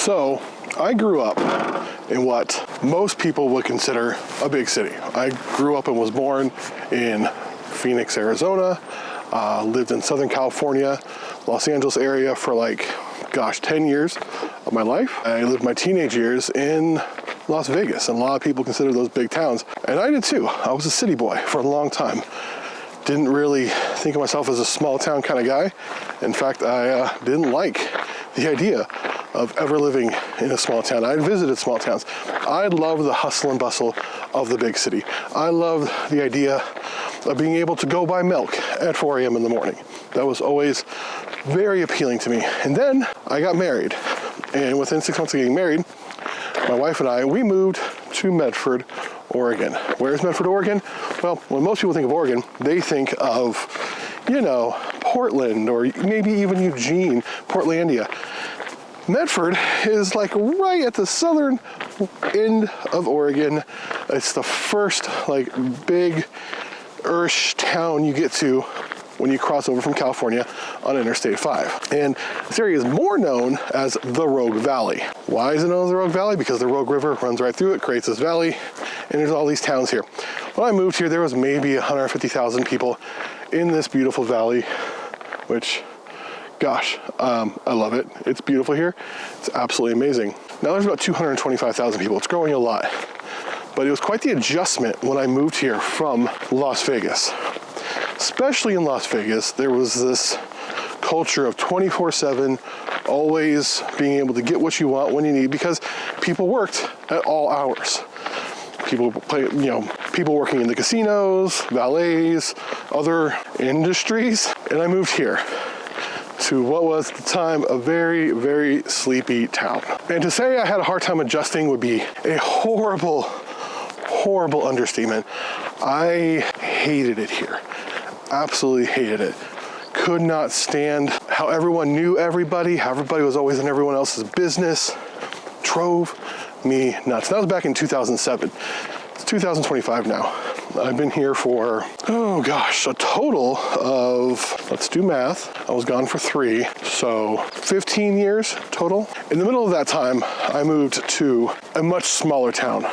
So I grew up in what most people would consider a big city. I grew up and was born in Phoenix, Arizona, lived in Southern California, Los Angeles area for 10 years of my life. I lived my teenage years in Las Vegas, and a lot of people consider those big towns. And I did too. I was a city boy for a long time. Didn't really think of myself as a small town kind of guy. In fact, I didn't like the idea of ever living in a small town. I visited small towns. I love the hustle and bustle of the big city. I love the idea of being able to go buy milk at 4 a.m. in the morning. That was always very appealing to me. And then I got married. And within 6 months of getting married, my wife and I, we moved to Medford, Oregon. Where's Medford, Oregon? Well, when most people think of Oregon, they think of, Portland or maybe even Eugene, Portlandia. Medford is right at the southern end of Oregon. It's the first big-ish town you get to when you cross over from California on Interstate 5. And this area is more known as the Rogue Valley. Why is it known as the Rogue Valley? Because the Rogue River runs right through it, creates this valley, and there's all these towns here. When I moved here, there was maybe 150,000 people in this beautiful valley, which, gosh, I love it. It's beautiful here. It's absolutely amazing. Now there's about 225,000 people. It's growing a lot. But it was quite the adjustment when I moved here from Las Vegas. Especially in Las Vegas, there was this culture of 24/7, always being able to get what you want when you need, because people worked at all hours. People working in the casinos, valets, other industries. And I moved here to what was at the time a very, very sleepy town. And to say I had a hard time adjusting would be a horrible, horrible understatement. I hated it here. Absolutely hated it. Could not stand how everyone knew everybody, how everybody was always in everyone else's business. Drove me nuts. That was back in 2007. It's 2025 now. I've been here for, a total of, let's do math. I was gone for 3, so 15 years total. In the middle of that time, I moved to a much smaller town,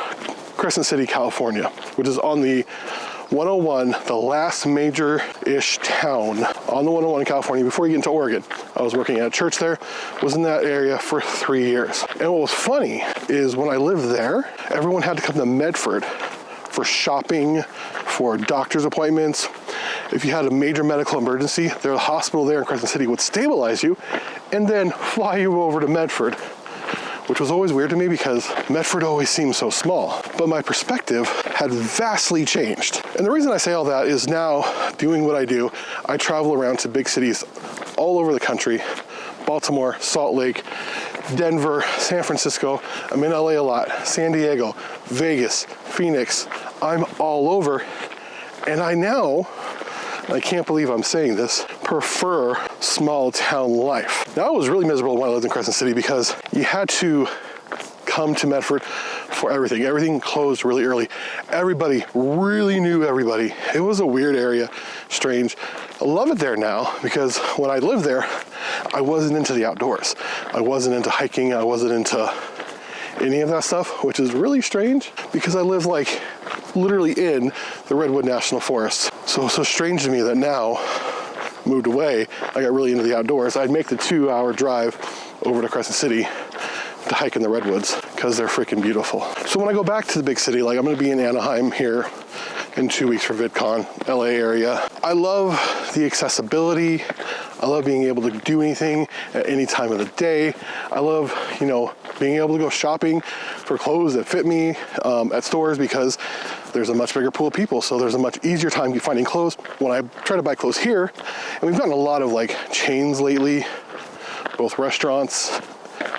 Crescent City, California, which is on the 101, the last major-ish town on the 101 in California before you get into Oregon. I was working at a church there, was in that area for 3 years. And what was funny is when I lived there, everyone had to come to Medford for shopping, for doctor's appointments. If you had a major medical emergency, the hospital there in Crescent City would stabilize you and then fly you over to Medford, which was always weird to me because Medford always seemed so small. But my perspective had vastly changed. And the reason I say all that is now, doing what I do, I travel around to big cities all over the country: Baltimore, Salt Lake, Denver, San Francisco. I'm in LA a lot, San Diego, Vegas, Phoenix. I'm all over. And I can't believe I'm saying this, prefer small town life. Now, I was really miserable when I lived in Crescent City because you had to come to Medford for everything. Everything closed really early. Everybody really knew everybody. It was a weird area, strange. I love it there now because when I lived there, I wasn't into the outdoors. I wasn't into hiking. I wasn't into any of that stuff, which is really strange because I live literally in the Redwood National Forest. So it's so strange to me that now, moved away, I got really into the outdoors. I'd make the 2-hour drive over to Crescent City to hike in the redwoods because they're freaking beautiful. So when I go back to the big city, I'm going to be in Anaheim here in 2 weeks for VidCon, LA area. I love the accessibility. I love being able to do anything at any time of the day. I love, being able to go shopping for clothes that fit me at stores because there's a much bigger pool of people. So there's a much easier time finding clothes. When I try to buy clothes here, and we've gotten a lot of chains lately, both restaurants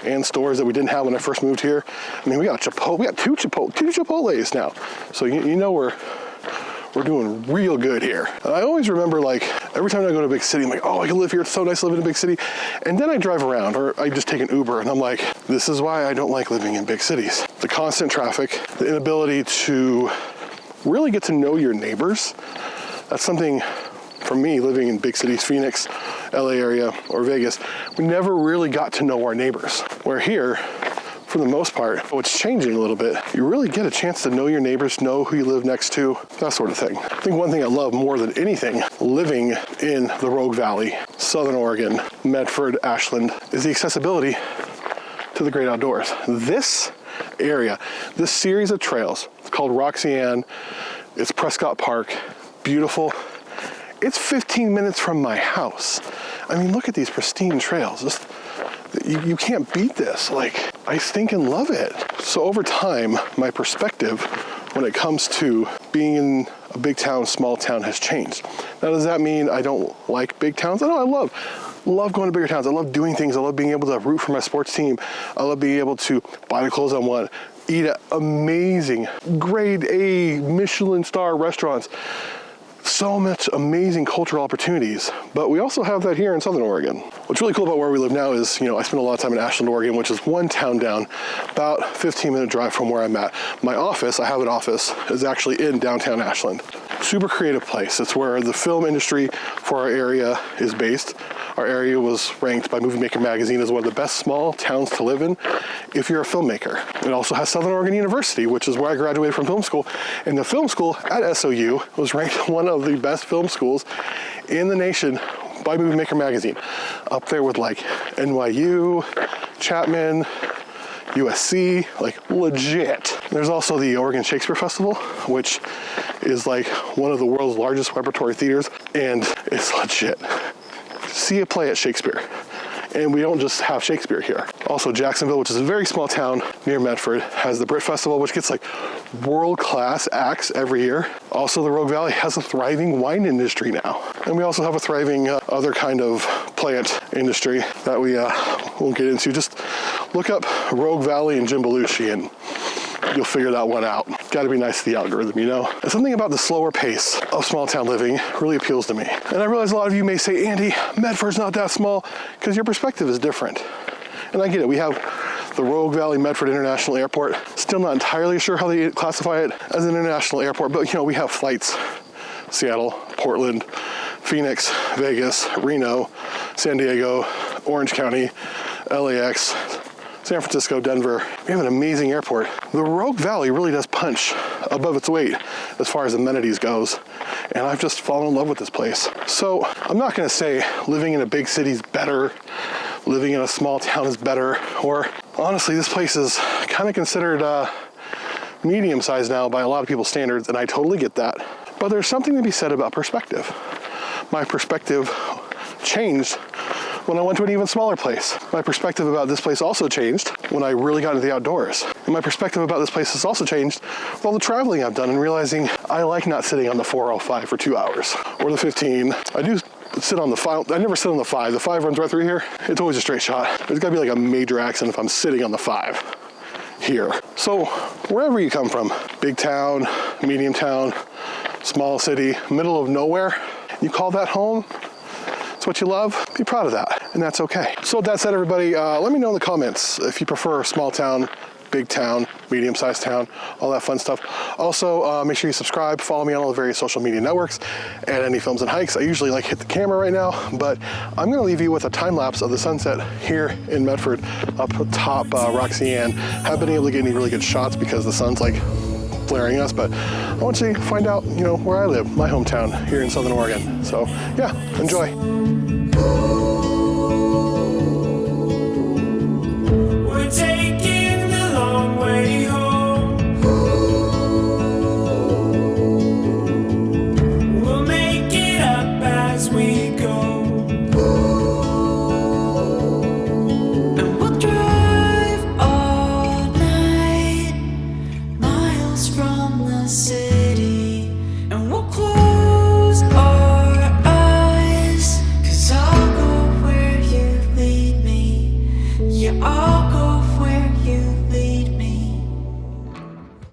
and stores that we didn't have when I first moved here. I mean, we got Chipotle, we got two Chipotles now. So we're doing real good here. And I always remember every time I go to a big city, I'm like, oh, I can live here. It's so nice to live in a big city. And then I drive around or I just take an Uber and I'm like, this is why I don't like living in big cities. The constant traffic, the inability to really get to know your neighbors. That's something for me, living in big cities, Phoenix, LA area, or Vegas, we never really got to know our neighbors. Where here, for the most part, what's changing a little bit, you really get a chance to know your neighbors, know who you live next to, that sort of thing. I think one thing I love more than anything, living in the Rogue Valley, Southern Oregon, Medford, Ashland, is the accessibility to the great outdoors. This area, this series of trails, it's called Roxanne, it's Prescott Park, beautiful. It's 15 minutes from my house. I mean, look at these pristine trails. You can't beat this. Like, I stinking love it. So over time, my perspective when it comes to being in a big town, small town has changed. Now, does that mean I don't like big towns? No, I love going to bigger towns. I love doing things. I love being able to root for my sports team. I love being able to buy the clothes I want, eat at amazing, grade A, Michelin star restaurants. So much amazing cultural opportunities, but we also have that here in Southern Oregon. What's really cool about where we live now is, I spend a lot of time in Ashland, Oregon, which is one town down, about 15-minute drive from where I'm at. My office, I have an office, is actually in downtown Ashland. Super creative place. It's where the film industry for our area is based. Our area was ranked by Movie Maker magazine as one of the best small towns to live in if you're a filmmaker. It also has Southern Oregon University, which is where I graduated from film school. And the film school at SOU was ranked one of the best film schools in the nation by Movie Maker magazine. Up there with like NYU, Chapman, USC, like legit. There's also the Oregon Shakespeare Festival, which is like one of the world's largest repertory theaters, and it's legit. See a play at Shakespeare. And we don't just have Shakespeare here. Also, Jacksonville, which is a very small town near Medford, has the Brit Festival, which gets like world-class acts every year. Also, the Rogue Valley has a thriving wine industry now. And we also have a thriving other kind of plant industry that we won't get into. Just look up Rogue Valley and Jim Belushi and you'll figure that one out. Gotta be nice to the algorithm, And something about the slower pace of small town living really appeals to me. And I realize a lot of you may say, Andy, Medford's not that small, because your perspective is different. And I get it. We have the Rogue Valley Medford International Airport. Still not entirely sure how they classify it as an international airport, but we have flights. Seattle, Portland, Phoenix, Vegas, Reno, San Diego, Orange County, LAX, San Francisco, Denver. We have an amazing airport. The Rogue Valley really does punch above its weight as far as amenities goes. And I've just fallen in love with this place. So I'm not gonna say living in a big city is better, living in a small town is better, or honestly, this place is kind of considered medium-sized now by a lot of people's standards, and I totally get that. But there's something to be said about perspective. My perspective changed when I went to an even smaller place. My perspective about this place also changed when I really got into the outdoors. And my perspective about this place has also changed with all the traveling I've done and realizing I like not sitting on the 405 for 2 hours or the 15. I do sit on the 5. I never sit on the 5. The 5 runs right through here. It's always a straight shot. There's gotta be like a major accident if I'm sitting on the 5 here. So wherever you come from, big town, medium town, small city, middle of nowhere, you call that home? It's what you love, be proud of that, and that's okay. So with that said, everybody, let me know in the comments if you prefer a small town, big town, medium-sized town, all that fun stuff. Also, make sure you subscribe, follow me on all the various social media networks, and any films and hikes. I usually hit the camera right now, but I'm gonna leave you with a time lapse of the sunset here in Medford, up top Roxanne. Haven't been able to get any really good shots because the sun's flaring us, but I want you to find out, where I live, my hometown here in Southern Oregon. So yeah, enjoy.